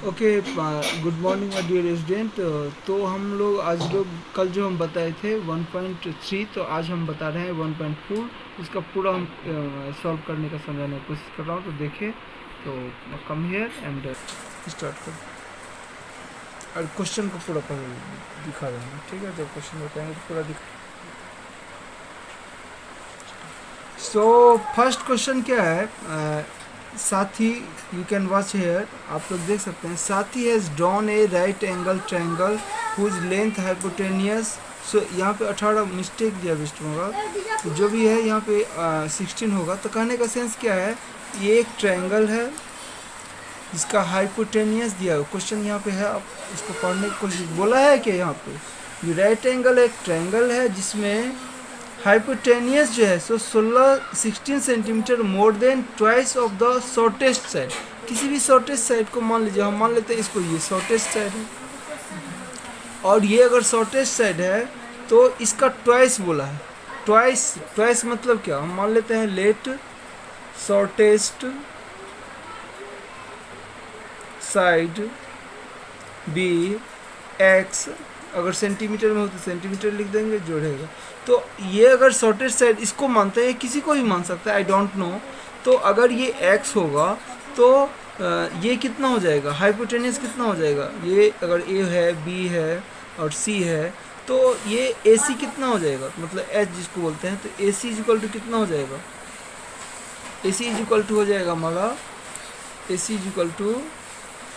Okay, good morning my dear resident. तो हम लोग कल जो हम बताए थे 1.3, तो आज हम बता रहे हैं 1.4। इसका पूरा हम सॉल्व करने का समझाने की कोशिश कर रहा हूँ, तो देखिए। तो कम हियर एंड स्टार्ट कर, और क्वेश्चन को पूरा दिखा रहे हैं, ठीक है। जब क्वेश्चन बताएंगे तो पूरा दिखा। सो फर्स्ट क्वेश्चन क्या है, साथी, यू कैन वॉच हेयर, आप लोग देख सकते हैं। Sathi has drawn a right angle triangle whose length hypotenuse. So यहाँ पे 18 मिस्टेक दिया विष्ट होगा, तो जो भी है यहाँ पे 16 होगा। तो कहने का सेंस क्या है, ये एक ट्रायंगल है जिसका हाइपोटेनियस दिया है। क्वेश्चन यहाँ पे है, आप इसको पढ़ने की कोशिश, बोला है कि यहाँ पे ये राइट एंगल एक ट्रायंगल है जिसमें हाइपोटेनियस जो है सो 16 centimetre more than twice of the shortest side. किसी भी शॉर्टेस्ट साइड को मान लीजिए, हम मान लेते हैं इसको, ये शॉर्टेस्ट साइड है, और ये अगर शॉर्टेस्ट साइड है तो इसका ट्वाइस बोला है। ट्वाइस ट्वाइस मतलब क्या, हम मान लेते हैं let shortest side be x, अगर सेंटीमीटर में हो तो सेंटीमीटर लिख देंगे, जोड़ेगा। तो ये अगर शॉर्टेस्ट साइड इसको मानते हैं, किसी को भी मान सकता है, आई डोंट नो। तो अगर ये x होगा तो ये कितना हो जाएगा, हाइपोटेनियस कितना हो जाएगा, ये अगर a है, b है और c है, तो ये AC कितना हो जाएगा, मतलब h जिसको बोलते हैं, तो AC इक्वल टू कितना हो जाएगा, AC इक्वल टू हो जाएगा हमारा, AC इक्वल टू,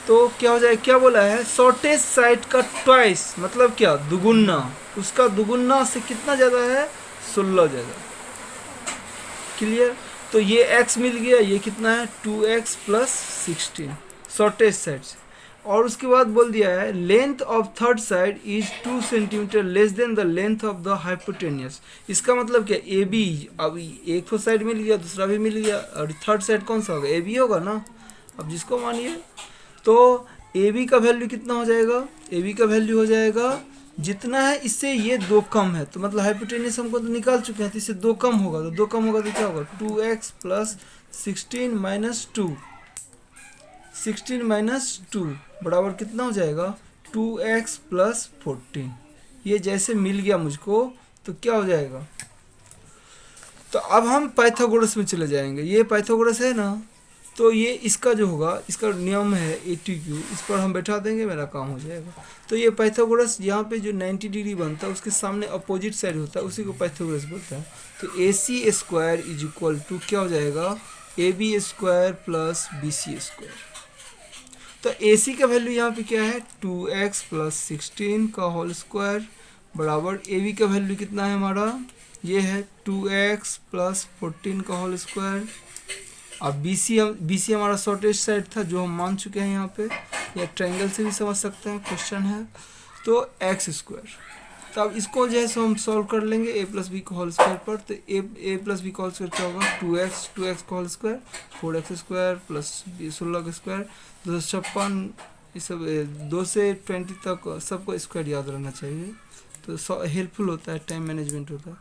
तो क्या हो जाएगा, क्या बोला है, शॉर्टेस्ट साइड का ट्वाइस, मतलब क्या, दुगुना, उसका दुगुना से कितना ज़्यादा है, 16 ज़्यादा। क्लियर। तो ये x मिल गया, ये कितना है 2x प्लस 16 शॉर्टेस्ट साइड से। और उसके बाद बोल दिया है length of third side is 2 centimetre less than the length of the hypotenuse. इसका मतलब क्या, ए बी, अब एक तो साइड मिल गया, दूसरा भी मिल गया, और थर्ड साइड कौन सा होगा, ए बी होगा ना, अब जिसको मानिए। तो ए बी का वैल्यू कितना हो जाएगा, ए बी का वैल्यू हो जाएगा जितना है इससे ये 2 कम है, तो मतलब हाइपोटेनियस हमको तो निकाल चुके हैं, तो इससे 2 कम होगा, तो 2 कम होगा तो क्या होगा, 2x प्लस 16 माइनस 2, 16 माइनस 2 बराबर कितना हो जाएगा, 2x प्लस 14। ये जैसे मिल गया मुझको, तो क्या हो जाएगा, तो अब हम पाइथागोरस में चले जाएंगे। ये पाइथागोरस है ना, तो ये इसका जो होगा, इसका नियम है ATQ, इस पर हम बैठा देंगे, मेरा काम हो जाएगा। तो ये पाइथागोरस यहाँ पे जो 90 डिग्री बनता है उसके सामने अपोजिट साइड होता है, उसी को पाइथागोरस बोलता है। तो AC square is equal to क्या हो जाएगा, AB square plus BC square. तो AC का वैल्यू यहाँ पे क्या है, 2x प्लस 16 का होल स्क्वायर बराबर AB का वैल्यू कितना है हमारा, ये है 2x प्लस 14 का होल स्क्वायर। अब BC हमारा शॉर्टेस्ट साइड था जो हम मान चुके हैं यहाँ पे, या ट्रायंगल से भी समझ सकते हैं, क्वेश्चन है। तो x स्क्वायर, तो अब इसको जो है सो हम सॉल्व कर लेंगे a प्लस बी का होल स्क्वायर पर। तो a प्लस बी का होल स्क्वायर क्या होगा, 2x का whole square, 4x square plus 16 का स्क्वायर, 256, ये सब 2 से 20 तक सबको स्क्वायर याद रहना चाहिए, तो हेल्पफुल होता है, टाइम मैनेजमेंट होता है।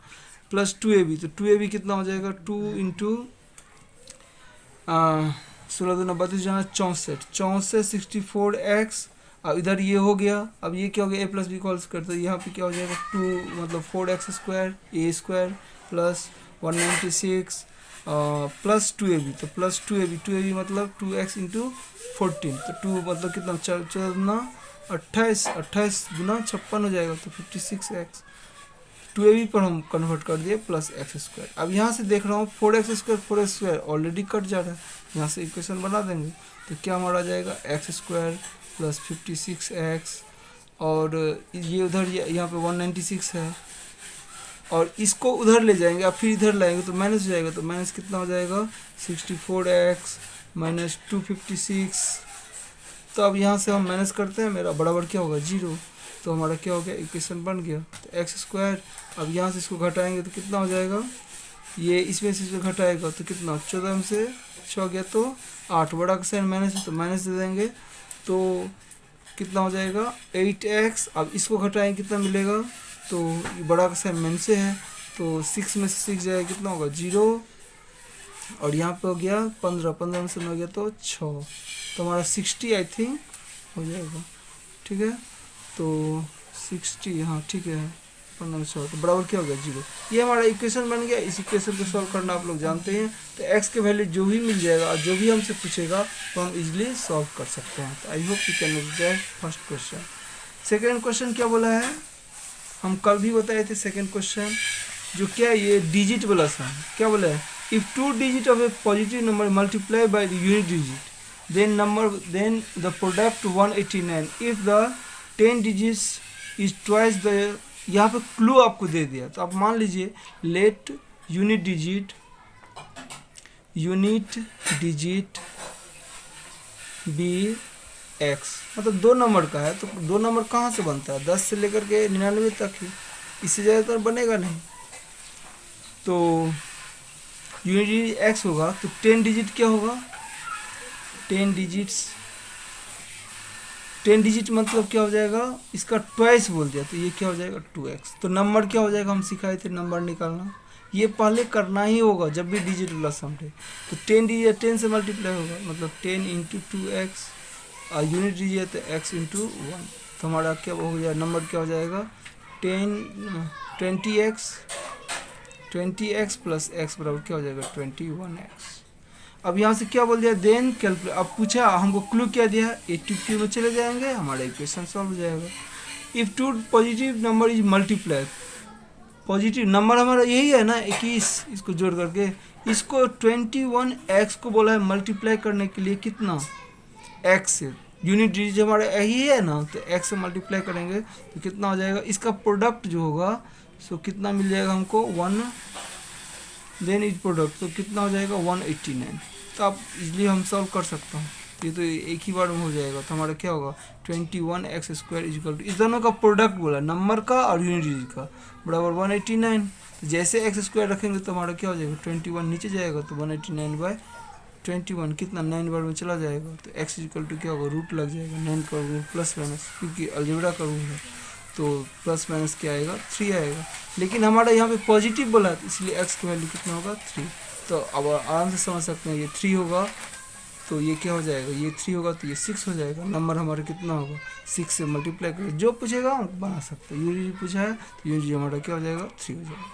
प्लस 2ab, तो 2ab कितना हो जाएगा, 2 इंटू 16 दूना 32 जाना 64, 64x। अब इधर ये हो गया, अब ये क्या हो गया, a प्लस बी का होल स्क्वायर, तो यहाँ पे क्या हो जाएगा 2 मतलब 4x square a square plus 196 plus 2ab, तो प्लस 2ab मतलब 2x इंटू 14, तो 2 मतलब कितना, 14 दूना 28, 28 गुना 56 हो जाएगा, तो 56x। 2ab पर हम कन्वर्ट कर दिए प्लस एक्स स्क्वायर। अब यहाँ से देख रहा हूँ 4x square 4x square already cut जा रहा है, यहाँ से इक्वेशन बना देंगे, तो क्या हमारा जाएगा एक्स स्क्वायर प्लस 56x, और ये उधर यहाँ पे 196 है, और इसको उधर ले जाएंगे, अब फिर इधर लाएंगे तो माइनस हो जाएगा, तो माइनस कितना हो जाएगा 64x माइनस 256। तो अब यहाँ से हम माइनस करते हैं, मेरा बराबर क्या होगा 0, तो हमारा क्या हो गया, इक्वेशन बन गया। तो एक्स स्क्वायर, अब यहाँ से इसको घटाएंगे तो कितना हो जाएगा, ये इसमें से इसको घटाएगा तो कितना, 14 में से 6 गया तो 8, बड़ा का साइन माइनस है तो माइनस दे देंगे, तो कितना हो जाएगा 8x। अब इसको घटाएंगे कितना मिलेगा, तो ये बड़ा का साइन माइनस से है, तो 6 में से 6 जाएगा, कितना होगा 0, और यहाँ पे हो गया 15, 15 में से 9 गया तो 6, तो हमारा 60 आई थिंक हो जाएगा, ठीक है। तो 60, हाँ ठीक है, 15 शॉर्ट बराबर क्या हो गया 0। ये हमारा इक्वेशन बन गया। इस इक्वेशन को सॉल्व करना आप लोग जानते हैं। तो x के वैल्यू जो भी मिल जाएगा और जो भी हमसे पूछेगा तो हम इजीली सॉल्व कर सकते हैं। तो I hope you can understand first question. Second question क्या बोला है, हम कल भी बताए थे सेकेंड क्वेश्चन, जो क्या ये डिजिट वाला सा क्या बोला है, if 2 digit of a positive number multiply by the unit digit then the product 189, if the 10 digits is twice the, यहाँ पे क्लू आपको दे दिया। तो आप मान लीजिए let unit digit be x, मतलब 2 नंबर का है। तो 2 नंबर कहाँ से बनता है, 10 से लेकर के 99 तक ही, इससे ज़्यादातर बनेगा नहीं। तो यूनिट डिजिट एक्स होगा तो 10 डिजिट क्या होगा, 10 डिजिट मतलब क्या हो जाएगा, इसका ट्वाइस बोल दिया तो ये क्या हो जाएगा 2x। तो नंबर क्या हो जाएगा, हम सिखाए थे नंबर निकालना, ये पहले करना ही होगा जब भी डिजिट वाला सम है। तो 10 डिजिट 10 से मल्टीप्लाई होगा, मतलब 10 इंटू 2x, और यूनिट डिजिट तो x इंटू 1। तो हमारा क्या हो गया, नंबर क्या हो जाएगा 20x प्लस x बराबर क्या हो जाएगा 21x। अब यहाँ से क्या बोल दिया, देन कैलकुलेट। अब पूछा हमको क्लू क्या दिया, 82 में चले जाएंगे, हमारा इक्वेशन सॉल्व हो जाएगा। If 2 positive number is multiply, positive number हमारा यही है ना 21, इसको जोड़ करके इसको 21x को बोला है मल्टीप्लाई करने के लिए कितना, x से। यूनिट डिजिट हमारा यही है ना, तो x से मल्टीप्लाई करेंगे तो कितना हो जाएगा, इसका प्रोडक्ट जो होगा सो कितना मिल जाएगा हमको 1, देन इज प्रोडक्ट तो कितना हो जाएगा 189। तो आप इजली हम सॉल्व कर सकते हैं, ये तो एक ही बार में हो जाएगा। तो हमारा क्या होगा 21x² इक्वल टू, इस दोनों का प्रोडक्ट बोला नंबर का और यूनिट डिजिट का, बराबर 189। तो जैसे x² रखेंगे तो हमारा क्या हो जाएगा 21 नीचे जाएगा, तो 189/21 कितना 9 बार में चला जाएगा। तो x इक्वल टू क्या होगा, रूट लग जाएगा 9 का रूट प्लस माइनस, क्योंकि अलजेब्रा का रूल है तो प्लस माइनस क्या आएगा 3 आएगा। लेकिन हमारा यहाँ पे पॉजिटिव बोला है इसलिए x की वैल्यू कितना होगा 3। तो अब आराम से समझ सकते हैं, ये 3 होगा तो ये क्या हो जाएगा, ये 3 होगा तो ये 6 हो जाएगा। नंबर हमारा कितना होगा 6 से मल्टीप्लाई करें, जो पूछेगा हम बना सकते हैं। यूनिट पूछा है तो यूनिट हमारा क्या हो जाएगा 3 हो जाएगा।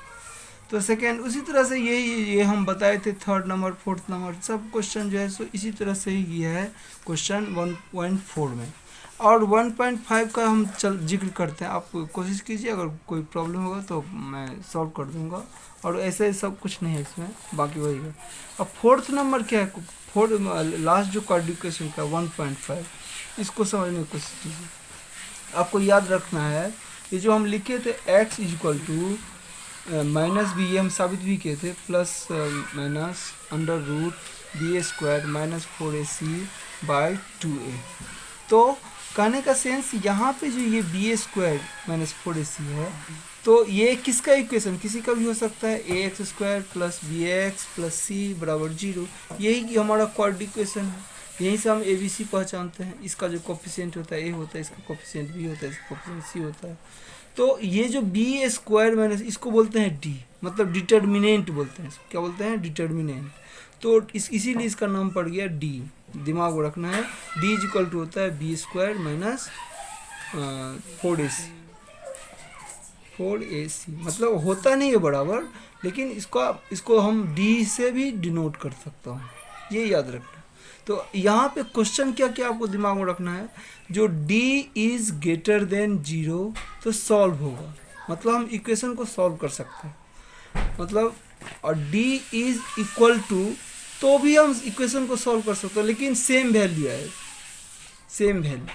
तो सेकेंड उसी तरह से ये हम बताए थे, थर्ड नंबर फोर्थ नंबर सब क्वेश्चन जो है सो इसी तरह से ही किया है क्वेश्चन 1.4 में। और 1.5 का हम जिक्र करते हैं, आप कोशिश कीजिए, अगर कोई प्रॉब्लम होगा तो मैं सॉल्व कर दूंगा। और ऐसे सब कुछ नहीं है इसमें, बाकी वही है। अब फोर्थ नंबर क्या है, फोर्थ लास्ट जो क्वाड्रिकेशन का 1.5, इसको समझने की कोशिश कीजिए। आपको याद रखना है ये जो हम लिखे थे x equal to minus B, ये हम साबित भी किए थे, plus minus under root b² minus 4ac/2a। तो कहने का सेंस यहाँ पे जो ये b² माइनस 4ac है, तो ये किसका इक्वेशन, किसी का भी हो सकता है, ax² plus bx plus c बराबर 0। यही हमारा क्वाड्रिकेशन है, यहीं से हम abc पहचानते हैं। इसका जो कोफिशिएंट होता है a होता है, इसका कोफिशिएंट b होता है, इसका कोफिशिएंट c होता है। तो ये जो b² माइनस, इसको बोलते हैं d, मतलब डिटर्मिनेंट बोलते हैं, क्या बोलते हैं डिटर्मिनेंट। तो इसीलिए इसका नाम पड़ गया d, दिमाग में रखना है। d इक्वल टू होता है b² माइनस 4ac, मतलब होता नहीं है बराबर, लेकिन इसको हम d से भी डिनोट कर सकता हूँ, ये याद रखना। तो यहाँ पे क्वेश्चन क्या क्या आपको दिमाग में रखना है, जो d इज ग्रेटर देन 0 तो सॉल्व होगा, मतलब हम इक्वेशन को सॉल्व कर सकते हैं, मतलब। और d इज इक्वल टू तो भी हम इक्वेशन को सॉल्व कर सकते हैं, लेकिन सेम वैल्यू है, सेम वैल्यू,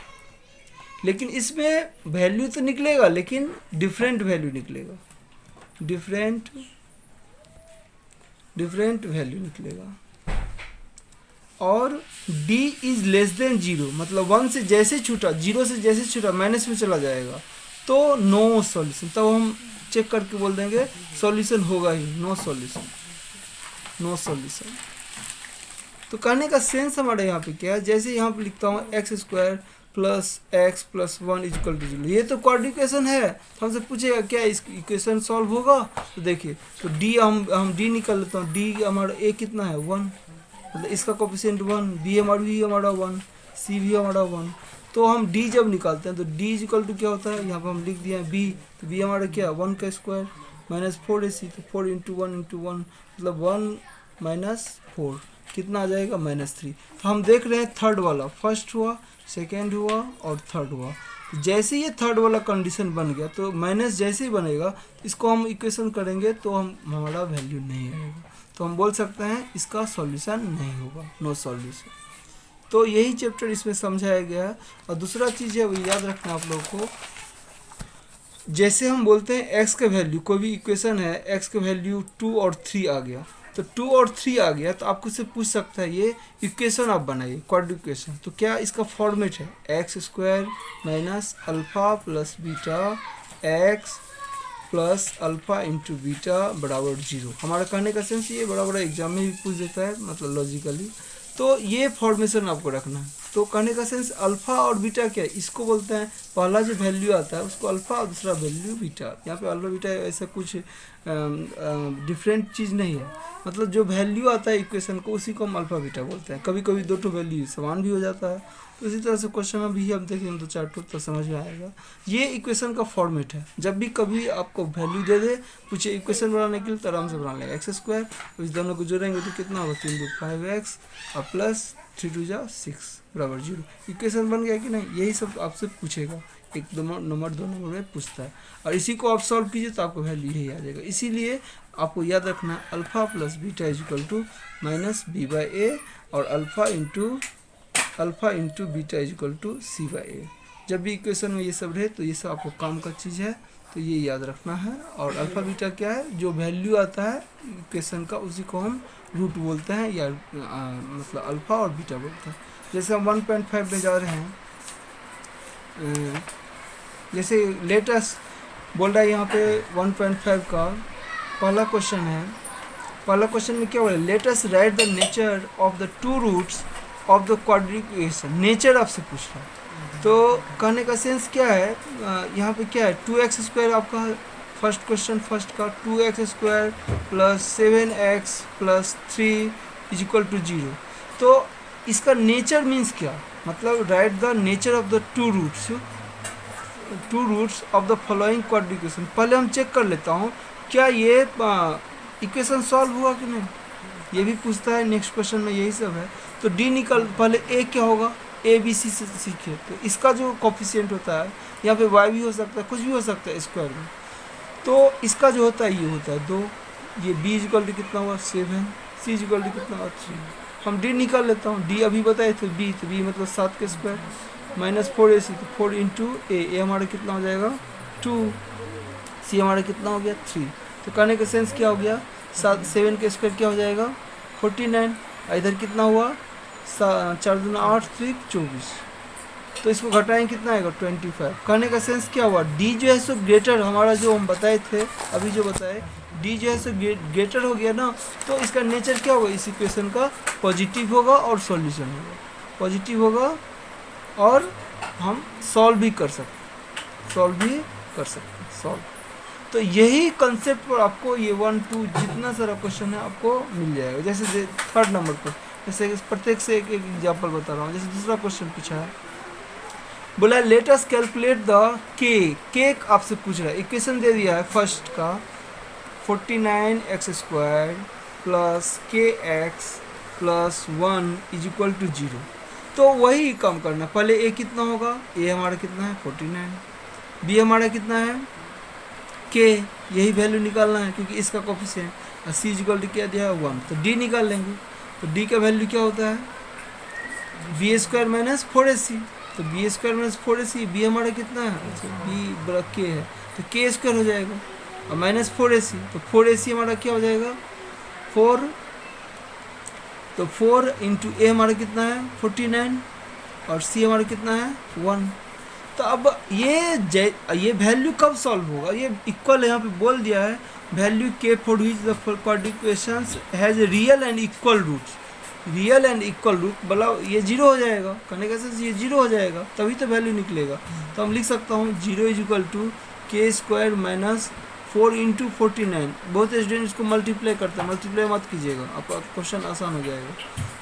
लेकिन इसमें वैल्यू तो निकलेगा लेकिन डिफरेंट वैल्यू निकलेगा, डिफरेंट वैल्यू निकलेगा। और d इज लेस देन 0, मतलब 1 से जैसे छूटा, 0 से जैसे छूटा माइनस में चला जाएगा तो नो सॉल्यूशन। तब हम चेक करके बोल देंगे सॉल्यूशन होगा ही, नो सॉल्यूशन। तो कहने का सेंस हमारे यहाँ पे क्या है, जैसे यहाँ पे लिखता हूँ x² plus x plus 1 equal to 0, ये तो क्वाड्रिकेशन है। तो हमसे पूछेगा क्या इस इक्वेशन सॉल्व होगा, तो देखिए तो d हम d निकाल लेता हूँ, d हमारा a कितना है 1, मतलब इसका कोफिशिएंट 1, b हमारा 1, c भी हमारा 1। तो हम डी जब निकालते हैं तो डी इज इक्वल टू क्या होता है, यहाँ पर हम लिख दिए हैं बी, तो बी हमारा क्या 1 का स्क्वायर माइनस 4ac, तो 4 इंटू 1 मतलब 1 माइनस 4 कितना आ जाएगा -3। तो हम देख रहे हैं थर्ड वाला फर्स्ट हुआ, सेकेंड हुआ और थर्ड हुआ। जैसे ये थर्ड वाला कंडीशन बन गया तो माइनस जैसे ही बनेगा इसको हम इक्वेशन करेंगे तो हमारा वैल्यू नहीं आएगा, तो हम बोल सकते हैं इसका सॉल्यूशन नहीं होगा, नो सॉल्यूशन। तो यही चैप्टर इसमें समझाया गया है। और दूसरा चीज़ है वो याद रखना आप लोगों को, जैसे हम बोलते हैं x के वैल्यू, कोई भी इक्वेशन है x के वैल्यू 2 और 3 आ गया, तो 2 और 3 आ गया तो आपको से पूछ सकता है ये इक्वेशन आप बनाइए क्वाड्रेटिक इक्वेशन, तो क्या इसका फॉर्मेट है x² minus alpha plus beta x plus alpha into beta बराबर 0। हमारा कहने का सेंस ये बड़ा बड़ा एग्जाम में भी पूछ देता है, मतलब लॉजिकली, तो ये फॉर्मेशन आपको रखना है। तो कहने का सेंस अल्फ़ा और बीटा क्या है, इसको बोलते हैं पहला जो वैल्यू आता है उसको अल्फ़ा और दूसरा वैल्यू बीटा। यहाँ पे अल्फ़ा बीटा ऐसा कुछ डिफरेंट चीज़ नहीं है, मतलब जो वैल्यू आता है इक्वेशन को उसी को हम अल्फ़ा बीटा बोलते हैं। कभी कभी दो तो वैल्यू समान भी हो जाता है, तो इसी तरह से क्वेश्चन में भी हम देखेंगे 2-4 तो समझ में आएगा। ये इक्वेशन का फॉर्मेट है, जब भी कभी आपको वैल्यू दे दे पूछे इक्वेशन बनाने के लिए तो आराम से बना लेगा। x², इस दोनों को जोड़ेंगे तो कितना होगा 3 2 5x और प्लस 3 2 जा 6 बराबर 0। इक्वेशन बन गया कि नहीं, यही सब आपसे पूछेगा, एक नंबर 2 नंबर में पूछता है, और इसी को आप सॉल्व कीजिए तो आपको वैल्यू यही आ जाएगा। इसीलिए आपको याद रखना है alpha plus beta is equal to minus b/a और alpha into beta is equal to c/a। जब भी इक्वेशन में ये सब रहे तो ये सब आपको काम का चीज़ है, तो ये याद रखना है। और अल्फ़ा बीटा क्या है, जो वैल्यू आता है इक्वेशन का उसी को हम रूट बोलते हैं, या मतलब अल्फ़ा और बीटा बोलते हैं। जैसे हम 1.5 में जा रहे हैं, जैसे लेटेस्ट बोल रहा है यहाँ पे 1.5 का पहला क्वेश्चन है। पहला क्वेश्चन में क्या बोला, let us write the nature of the 2 roots of the quadratic equation. Nature आपसे पूछ रहा है, तो कहने का सेंस क्या है, यहाँ पे क्या है 2x² आपका फर्स्ट क्वेश्चन फर्स्ट का 2x² plus 7x plus 3 is equal to 0। तो इसका नेचर मीन्स क्या, मतलब right the nature of the 2 roots of the following quadratic equation. पहले हम चेक कर लेता हूँ क्या ये इक्वेशन सॉल्व हुआ कि नहीं, ये भी पूछता है नेक्स्ट क्वेश्चन में, यही सब है। तो डी निकल, पहले ए क्या होगा, ए बी सी से सीखे, तो इसका जो कोफिशिएंट होता है यहाँ पे वाई भी हो सकता है, कुछ भी हो सकता है स्क्वायर में, तो इसका जो होता है ये होता है 2, ये बी इज इक्वल टू कितना हुआ 7, सी इज इक्वल टू कितना हुआ 3। हम डी निकाल लेता हूँ, डी अभी बताए थे बी, तो बी मतलब 7 के स्क्वायर माइनस 4ac, तो 4 इंटू ए हमारा कितना हो जाएगा 2, सी हमारा कितना हो गया 3। तो कहने का सेंस क्या हो गया, 7 के स्क्वायर क्या हो जाएगा 49, इधर कितना हुआ 4 दूना 8 3 24, तो इसको घटाएं कितना आएगा 25। कहने का सेंस क्या हुआ, डी जो है सो ग्रेटर, हमारा जो हम बताए थे अभी जो बताए डी जो है सो ग्रेटर हो गया ना, तो इसका नेचर क्या होगा, इस इक्वेशन का पॉजिटिव होगा और सॉल्यूशन होगा, पॉजिटिव होगा और हम सॉल्व भी कर सकते सॉल्व। तो यही कंसेप्ट पर आपको ये 1 2 जितना सारा क्वेश्चन है आपको मिल जाएगा। जैसे थर्ड नंबर पर, जैसे प्रत्येक से एक एग्जाम्पल बता रहा हूँ। जैसे दूसरा क्वेश्चन पूछा है, बोला लेट अस कैलकुलेट द के आपसे पूछ रहा है, इक्वेशन दे दिया है फर्स्ट का 49x² plus kx plus 1 is equal to 0। तो वही काम करना, पहले ए कितना होगा, ए हमारा कितना है 49, बी हमारा कितना है के, यही वैल्यू निकालना है क्योंकि इसका कोफिशिएंट, और सी इज इक्वल टू क्या दिया है 1, तो डी निकाल लेंगे। तो डी का वैल्यू क्या होता है b² माइनस 4ac, तो b² माइनस 4ac, बी हमारा कितना है बी बड़ा के है, तो k² हो जाएगा और माइनस 4ac, तो 4ac हमारा क्या हो जाएगा 4, तो 4 इंटू ए हमारा कितना है 49 और सी हमारा कितना है 1। तो अब ये वैल्यू कब सॉल्व होगा, ये इक्वल यहाँ पे बोल दिया है वैल्यू के for which the quadratic equations has real and equal roots, real and equal root, मतलब ये 0 हो जाएगा, कहने का सेंस ये 0 हो जाएगा तभी तो वैल्यू निकलेगा। तो हम लिख सकता हूँ 0 is equal to k² minus 4 into 49, बहुत स्टूडेंट इसको मल्टीप्लाई करते हैं, मल्टीप्लाई मत कीजिएगा, आपका क्वेश्चन आसान हो जाएगा।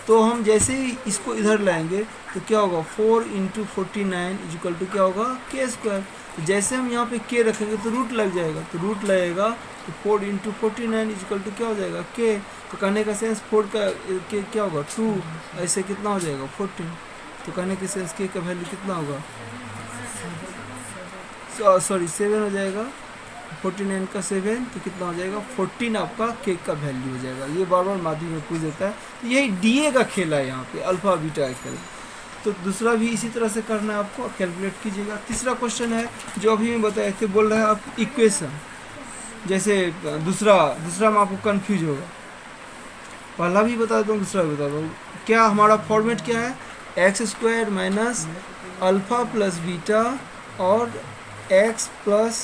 तो हम जैसे ही इसको इधर लाएंगे तो क्या होगा, 4 इंटू 49 इजिकल टू क्या होगा, के स्क्वायर। जैसे हम यहाँ पे के रखेंगे तो रूट लग जाएगा, तो रूट लगेगा तो 4 इंटू 49 इजिकल टू क्या हो जाएगा, के। तो कहने का सेंस 4 का के क्या होगा, 2, ऐसे कितना हो जाएगा 14। तो कहने के सेंस के का वैल्यू कितना होगा, सॉरी 7 हो जाएगा, 49 का 7 तो कितना हो जाएगा 14, आपका केक का वैल्यू हो जाएगा। ये बार बार माध्यमिक में पूछ देता है, तो यही डीए का खेल है यहाँ पे, अल्फा बीटा का खेल। तो दूसरा भी इसी तरह से करना है आपको, कैलकुलेट कीजिएगा। तीसरा क्वेश्चन है जो अभी मैं बताए थे, बोल रहा है आप इक्वेशन, जैसे दूसरा में आपको कन्फ्यूज होगा, पहला भी बता दूँ दूसरा भी बता दूँ। क्या हमारा फॉर्मेट क्या है, x square minus alpha plus beta और x plus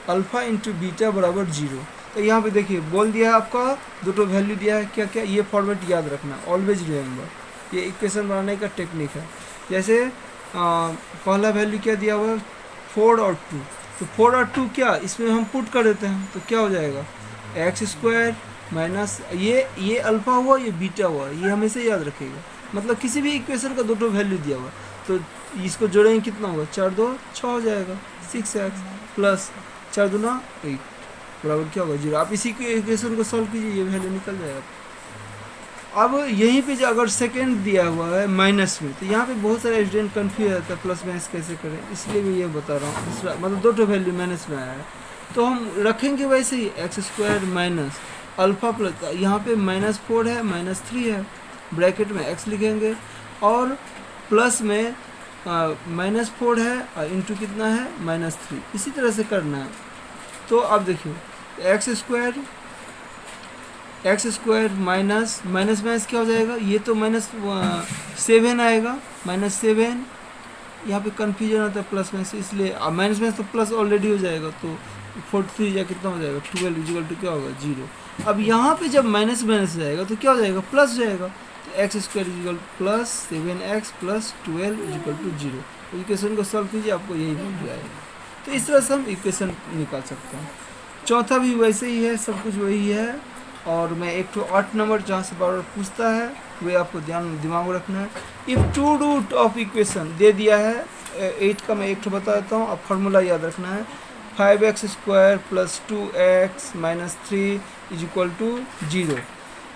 alpha into beta बराबर 0। तो यहाँ पे देखिए बोल दिया है आपका, दो वैल्यू दिया है, क्या क्या, ये फॉर्मेट याद रखना, ऑलवेज रिमेंबर, ये इक्वेशन बनाने का टेक्निक है। जैसे पहला वैल्यू क्या दिया हुआ है, 4 और 2, तो 4 और 2 क्या इसमें हम पुट कर देते हैं, तो क्या हो जाएगा, एक्स स्क्वायर माइनस ये अल्फ़ा हुआ, ये बीटा हुआ, ये हमेशा याद रखिएगा। मतलब किसी भी इक्वेशन का दो वैल्यू दिया हुआ, तो इसको जोड़ेंगे कितना होगा, 4 2 6 हो जाएगा, 6x प्लस 4 2 8 बराबर क्या होगा 0। आप इसी के इक्वेशन को सॉल्व कीजिए, ये वैल्यू निकल जाएगा। अब यहीं पे जो अगर सेकेंड दिया हुआ है माइनस में, तो यहाँ पे बहुत सारे स्टूडेंट कन्फ्यूज रहता है प्लस माइनस कैसे करें, इसलिए मैं ये बता रहा हूँ। दूसरा मतलब दो वैल्यू माइनस में आया है, तो हम रखेंगे वैसे ही x square minus alpha plus, यहाँ पे -4 है -3 है, ब्रैकेट में x लिखेंगे, और प्लस में -4 है और इंटू कितना है -3, इसी तरह से करना है। तो अब देखिए एक्स स्क्वायर माइनस माइनस क्या हो जाएगा, ये तो -7 आएगा, -7, यहाँ पे कन्फ्यूजन होता है प्लस माइनस, इसलिए माइनस तो प्लस ऑलरेडी हो जाएगा, तो 43 या कितना हो जाएगा 12 इजिकल टू क्या होगा 0। अब यहाँ पे जब माइनस जाएगा तो क्या हो जाएगा, प्लस जाएगा, तो x square is equal plus 7x plus 12 is equal to 0। Equation को सॉल्व कीजिए, आपको यही वैल्यू आएगा। तो इस तरह से हम इक्वेशन निकाल सकते हैं। चौथा भी वैसे ही है, सब कुछ वही है। और मैं एक तो 8 नंबर जहाँ से बार बार पूछता है, वे आपको दिमाग में रखना है। If two root of equation दे दिया है 8 का, मैं एक तो बता देता हूँ, अब फार्मूला याद रखना है, 5x square plus 2x minus 3 is equal to 0।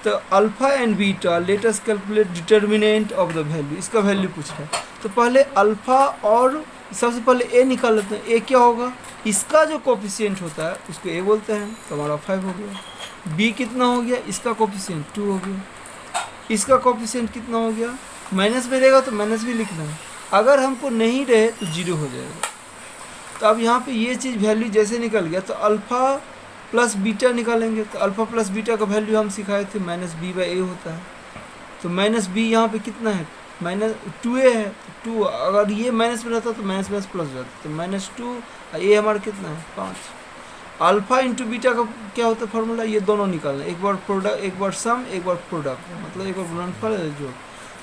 तो alpha and beta let us calculate determinant of the value, इसका वैल्यू पूछ रहा है। तो पहले अल्फ़ा और सबसे पहले ए निकाल लेते हैं। ए क्या होगा, इसका जो कोफिशिएंट होता है उसको ए बोलते हैं, तो हमारा 5 हो गया। बी कितना हो गया, इसका कोफिशिएंट 2 हो गया। इसका कोफिशिएंट कितना हो गया, माइनस में रहेगा तो माइनस भी लिखना है, अगर हमको नहीं रहे तो 0 हो जाएगा। तो अब यहाँ पे ये चीज़ वैल्यू जैसे निकल गया, तो अल्फ़ा प्लस बीटा निकालेंगे। तो अल्फ़ा प्लस बीटा का वैल्यू हम सिखाए थे -b/a होता है। तो -b यहाँ पे कितना है, -2a है, तो 2, अगर ये माइनस में रहता तो माइनस प्लस हो जाता, तो -2, a हमारा कितना है 5। अल्फ़ा इंटू बीटा का क्या होता है फार्मूला, ये दोनों निकालना, एक बार प्रोडक्ट, एक बार सम, एक बार प्रोडक्ट, मतलब एक बार गुणनफल जोड़।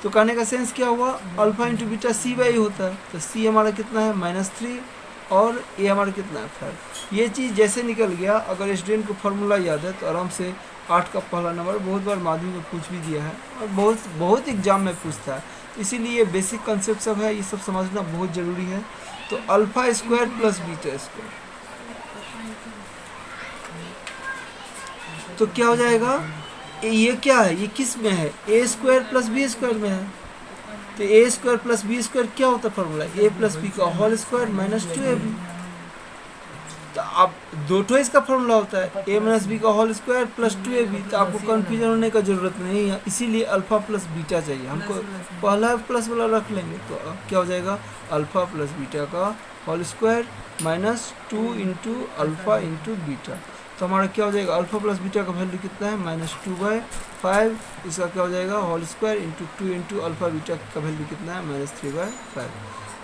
तो कहने का सेंस क्या हुआ, अल्फ़ा इंटू बीटा c/a होता है, तो c हमारा कितना है -3 और a हमारा कितना है 5। ये चीज़ जैसे निकल गया, अगर स्टूडेंट को फार्मूला याद है तो आराम से 8 का पहला नंबर बहुत बार माध्यमिक में पूछ भी दिया है, और बहुत एग्जाम में पूछता है। इसीलिए बेसिक कंसेप्ट सब है, ये सब समझना बहुत ज़रूरी है। तो alpha square plus beta square, तो क्या हो जाएगा, ये क्या है, ये किस में है, ए स्क्वायर प्लस बी स्क्वायर में है। तो ए स्क्वायर प्लस बी स्क्वायर क्या होता है फार्मूला, ए प्लस बी का होल स्क्वायर -2ab। तो अब दो ठो इसका फार्मूला होता है, a माइनस बी का होल स्क्वायर प्लस 2ab। तो आपको कन्फ्यूजन होने का ज़रूरत नहीं है, इसीलिए अल्फ़ा प्लस बीटा चाहिए हमको, पहला प्लस वाला रख लेंगे। तो क्या हो जाएगा, अल्फ़ा प्लस बीटा का whole square -2 into alpha into beta. तो हमारा क्या हो जाएगा, अल्फ़ा प्लस बीटा का वैल्यू कितना है -2/5, इसका क्या हो जाएगा whole square into 2 into alpha beta का वैल्यू कितना है -3/5।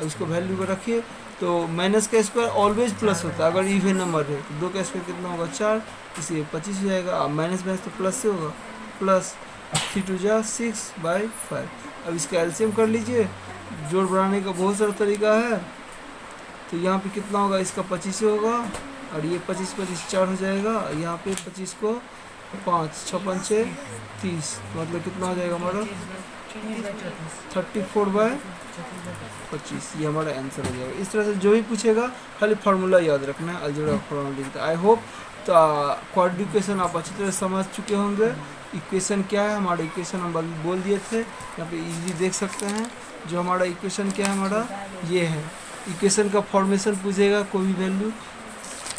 अब इसको वैल्यू को रखिए, तो माइनस का स्क्वायर ऑलवेज प्लस होता है अगर इवन नंबर है, तो 2 का स्क्वायर कितना होगा 4, इसलिए 25 हो जाएगा। अब माइनस तो प्लस से होगा, प्लस 3 2 जा 6/5। अब इसका एलसीएम कर लीजिए, जोड़ बढ़ाने का बहुत सारा तरीका है। तो यहाँ पे कितना होगा, इसका 25 होगा और ये 25 25 4 हो जाएगा, यहाँ पे 25 को 5 6 5 6 30, मतलब कितना हो जाएगा हमारा 34/25, ये हमारा आंसर हो जाएगा। इस तरह से जो भी पूछेगा खाली फार्मूला याद रखना है, अलजेब्रा का फार्मूला लिखता है। आई होप क्वाड्रेटिक इक्वेशन आप अच्छी तरह समझ चुके होंगे। इक्वेशन क्या है, हमारा इक्वेशन हम बोल दिए थे, यहाँ पे इजीली देख सकते हैं। जो हमारा इक्वेशन क्या है, हमारा ये है। इक्वेशन का फॉर्मेशन पूछेगा कोई भी वैल्यू,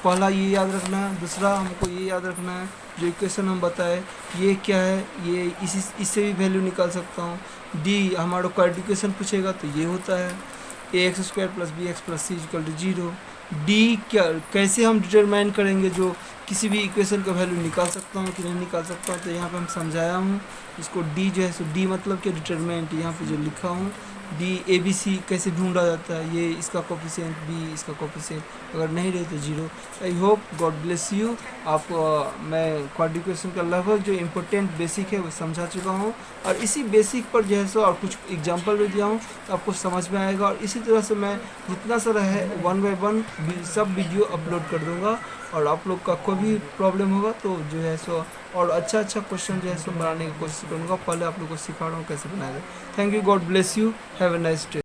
पहला ये याद रखना है, दूसरा हमको ये याद रखना है जो इक्वेशन हम बताए ये क्या है, ये इससे भी वैल्यू निकाल सकता हूँ। डी हमारा क्वाड्रेटिक इक्वेशन पूछेगा तो ये होता है ax² + bx + c = 0। डी क्या कैसे हम डिटरमाइन करेंगे, जो किसी भी इक्वेशन का वैल्यू निकाल सकता हूँ कि नहीं निकाल सकता हूँ, तो यहाँ पे हम समझाया हूँ इसको। डी जो है सो डी मतलब कि डिटरमिनेंट, यहाँ पे जो लिखा हूँ डी ABC कैसे ढूंढा जाता है, ये इसका कोफिशिएंट बी, इसका कोफिशिएंट अगर नहीं रहे तो 0। I hope God bless you. आप मैं क्वाड्रेटिक इक्वेशन का लगभग जो इम्पोर्टेंट बेसिक है वो समझा चुका हूँ, और इसी बेसिक पर जो है सो और कुछ एग्जांपल भी दिया हूँ तो आपको समझ में आएगा। और इसी तरह से मैं जितना सारा है 1 बाय 1 सब वीडियो अपलोड कर दूँगा, और आप लोग का कोई भी प्रॉब्लम होगा तो जो है सो और अच्छा क्वेश्चन जो है सो बनाने की कोशिश करूँगा। पहले आप लोग को सिखा रहा हूँ कैसे बनाएगा। Thank you, God bless you, have a nice day.